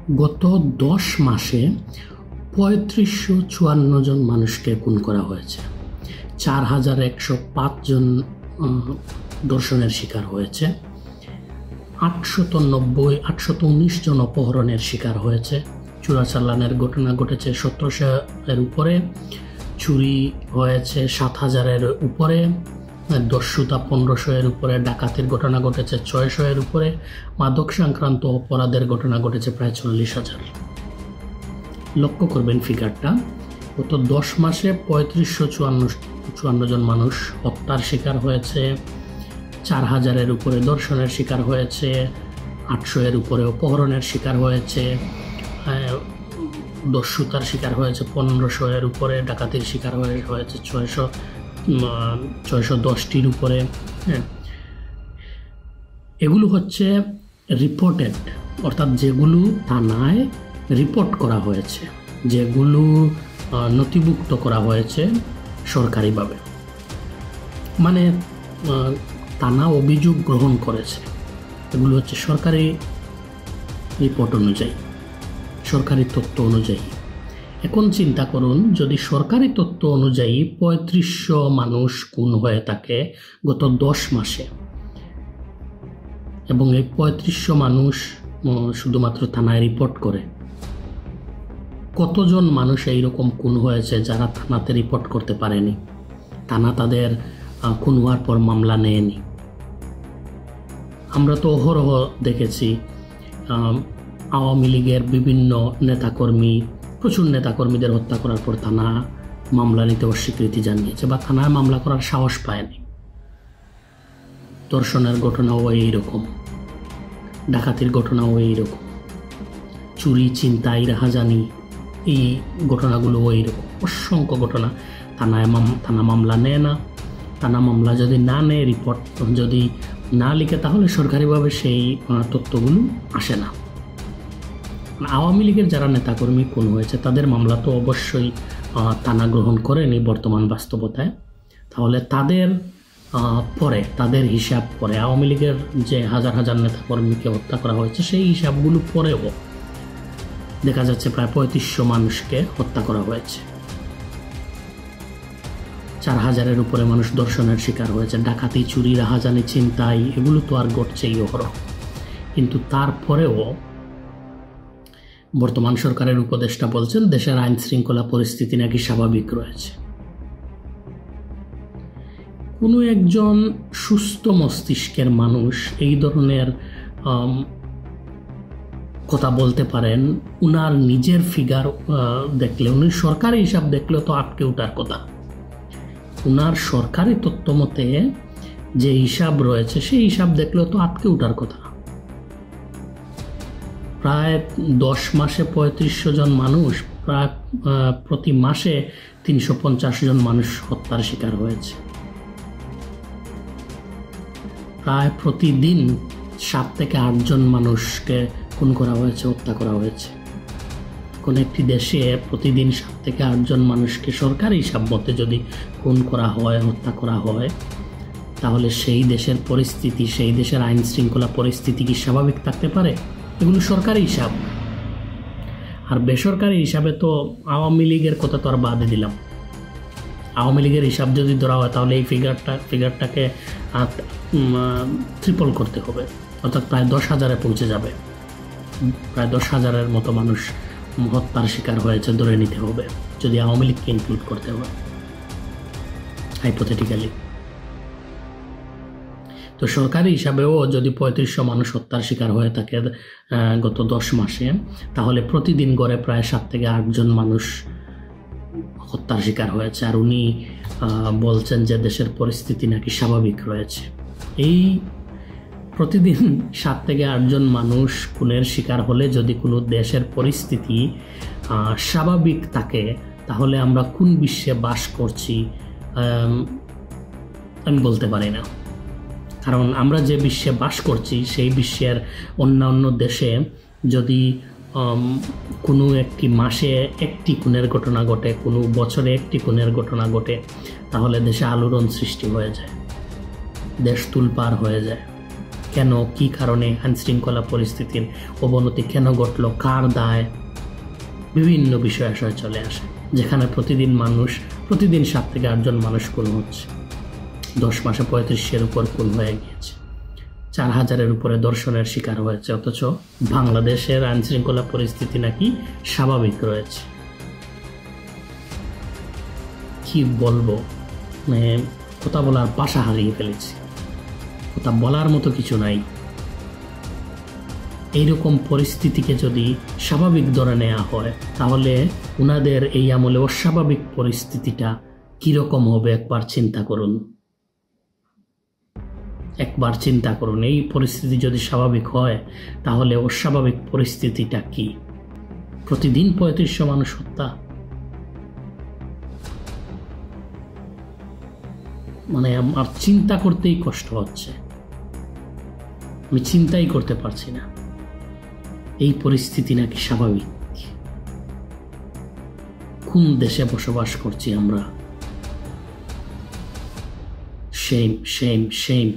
গত 10 মাসে ৩৫৫৪ জন মানুষকে খুন করা হয়েছে। ৪,১০৫ জন ধর্ষণের শিকার হয়েছে। ৮১৯ জন অপহরণের শিকার হয়েছে। চোরাচালানের ঘটনা ঘটেছে ১৭০০-এর উপরে, চুরি হয়েছে ৭,০০০-এর উপরে, দস্যুতা ১৫০০-এর উপরে, ডাকাতির ঘটনা ঘটেছে ৬০০-এর উপরে, মাদক সংক্রান্ত অপরাধের ঘটনা ঘটেছে প্রায় ৪০,০০০। লক্ষ্য করবেন ফিগারটা, গত 10 মাসে ৩৫৫৪ জন মানুষ হত্যার শিকার হয়েছে, ৪,০০০-এর উপরে ধর্ষণের শিকার হয়েছে, ৮০০-এর উপরে অপহরণের শিকার হয়েছে, দস্যুতার শিকার হয়েছে ১৫০০-এর উপরে, ডাকাতির শিকার হয়েছে ৬১০টির উপরে। এগুলো হচ্ছে রিপোর্টেড, অর্থাৎ যেগুলো থানায় রিপোর্ট করা হয়েছে, যেগুলো নথিভুক্ত করা হয়েছে সরকারিভাবে, মানে থানা অভিযোগ গ্রহণ করেছে। এগুলো হচ্ছে সরকারি রিপোর্ট অনুযায়ী, সরকারি তথ্য অনুযায়ী। এখন চিন্তা করুন, যদি সরকারি তথ্য অনুযায়ী ৩৫০০ মানুষ খুন হয়ে থাকে গত 10 মাসে, এবং এই ৩৫০০ মানুষ শুধুমাত্র থানায় রিপোর্ট করে, কতজন মানুষ এইরকম খুন হয়েছে যারা থানাতে রিপোর্ট করতে পারেনি, থানা তাদের খুন হওয়ার পর মামলা নেয়নি? আমরা তো অহরহ দেখেছি আওয়ামী লীগের বিভিন্ন নেতাকর্মী, প্রচুর নেতাকর্মীদের হত্যা করার পর থানা মামলা নিতে অস্বীকৃতি জানিয়েছে বা থানায় মামলা করার সাহস পায়নি। ধর্ষণের ঘটনাও এইরকম, ডাকাতির ঘটনাও এইরকম, চুরি, ছিনতাই, রাহাজানি, এই ঘটনাগুলো এইরকম অসংখ্য ঘটনা। থানা মামলা নেয় না। থানা মামলা যদি না নেয়, রিপোর্ট যদি না লিখে, তাহলে সরকারিভাবে সেই তথ্যগুলো আসে না। আওয়ামী লীগের যারা নেতাকর্মী খুন হয়েছে তাদের মামলা তো অবশ্যই থানা গ্রহণ করেনি বর্তমান বাস্তবতায়। তাহলে তাদের পরে, তাদের হিসাব পরে, আওয়ামী লীগের যে হাজার হাজার নেতাকর্মীকে হত্যা করা হয়েছে সেই হিসাবগুলো পরেও দেখা যাচ্ছে প্রায় ৩৫০০ মানুষকে হত্যা করা হয়েছে। ৪,০০০-এর উপরে মানুষ ধর্ষণের শিকার হয়েছে। ডাকাতি, চুরি, রাহাজানি, ছিনতাই এগুলো তো আর ঘটছেই অহরহ। কিন্তু তারপরেও বর্তমান সরকারের উপদেষ্টা বলছেন দেশের আইন শৃঙ্খলা পরিস্থিতি নাকি স্বাভাবিক রয়েছে। কোনো একজন সুস্থ মস্তিষ্কের মানুষ এই ধরনের কথা বলতে পারেন? উনার নিজের ফিগার দেখলে, উনি সরকারি হিসাব দেখলেও তো আটকে ওঠার কথা। উনার সরকারি তথ্য মতে যে হিসাব রয়েছে সেই হিসাব দেখলেও তো আটকে ওঠার কথা। প্রায় 10 মাসে ৩৫০০ জন মানুষ, প্রায় প্রতি মাসে ৩৫০ জন মানুষ হত্যার শিকার হয়েছে। প্রায় প্রতিদিন 7 থেকে 8 জন মানুষকে খুন করা হয়েছে, হত্যা করা হয়েছে। কোন একটি দেশে প্রতিদিন 7 থেকে 8 জন মানুষকে সরকারি হিসাব মতে যদি খুন করা হয়, হত্যা করা হয়, তাহলে সেই দেশের পরিস্থিতি, সেই দেশের আইন শৃঙ্খলা পরিস্থিতি কি স্বাভাবিক থাকতে পারে? এগুলো সরকারি হিসাব। আর বেসরকারি হিসাবে তো আওয়ামী লীগের কথা তো আর বাদে দিলাম। আওয়ামী লীগের হিসাব যদি ধরা হয় তাহলে এই ফিগারটাকে ট্রিপল করতে হবে, অর্থাৎ প্রায় 10,000-এ পৌঁছে যাবে। প্রায় 10,000-এর মতো মানুষ হত্যার শিকার হয়েছে ধরে নিতে হবে, যদি আওয়ামী লীগকে ইনক্লুড করতে হয় হাইপোথেটিক্যালি। তো সরকারি হিসাবেও যদি ৩৫০০ মানুষ হত্যার শিকার হয়ে থাকে গত 10 মাসে, তাহলে প্রতিদিন গড়ে প্রায় 7 থেকে 8 জন মানুষ হত্যার শিকার হয়েছে। আর উনি বলছেন যে দেশের পরিস্থিতি নাকি স্বাভাবিক রয়েছে। এই প্রতিদিন 7 থেকে 8 জন মানুষ খুনের শিকার হলে যদি কোনো দেশের পরিস্থিতি স্বাভাবিক থাকে, তাহলে আমরা কোন বিশ্বে বাস করছি আমি বলতে পারি না। কারণ আমরা যে বিশ্বে বাস করছি সেই বিশ্বের অন্যান্য দেশে যদি কোনো একটি মাসে একটি খুনের ঘটনা ঘটে, কোনো বছরে একটি খুনের ঘটনা ঘটে, তাহলে দেশে আলোড়ন সৃষ্টি হয়ে যায়, দেশ তুলপার হয়ে যায়। কেন, কি কারণে আইনশৃঙ্খলা পরিস্থিতির অবনতি কেন ঘটল, কার দায়, বিভিন্ন বিষয় আসলে চলে আসে, যেখানে প্রতিদিন 7 থেকে 8 জন মানুষ খুন হচ্ছে। 10 মাসে 35-এর উপর খুন হয়ে গিয়েছে, 4000-এর উপরে ধর্ষণের শিকার হয়েছে, অথচ বাংলাদেশের আইনশৃঙ্খলা পরিস্থিতি নাকি স্বাভাবিক রয়েছে। কি বলবো, কথা বলার ভাষা হারিয়ে ফেলেছি, কথা বলার মতো কিছু নাই। এইরকম পরিস্থিতিকে যদি স্বাভাবিক ধরে নেওয়া হয়, তাহলে উনাদের এই আমলে অস্বাভাবিক পরিস্থিতিটা কিরকম হবে একবার চিন্তা করুন। এই পরিস্থিতি যদি স্বাভাবিক হয়, তাহলে অস্বাভাবিক পরিস্থিতিটা কি? প্রতিদিন 3500 মানুষ হত্যা, আমার চিন্তা করতেই কষ্ট হচ্ছে, আমি চিন্তাই করতে পারছি না। এই পরিস্থিতি নাকি স্বাভাবিক? কোন দেশে বসবাস করছি আমরা? Shame shame shame.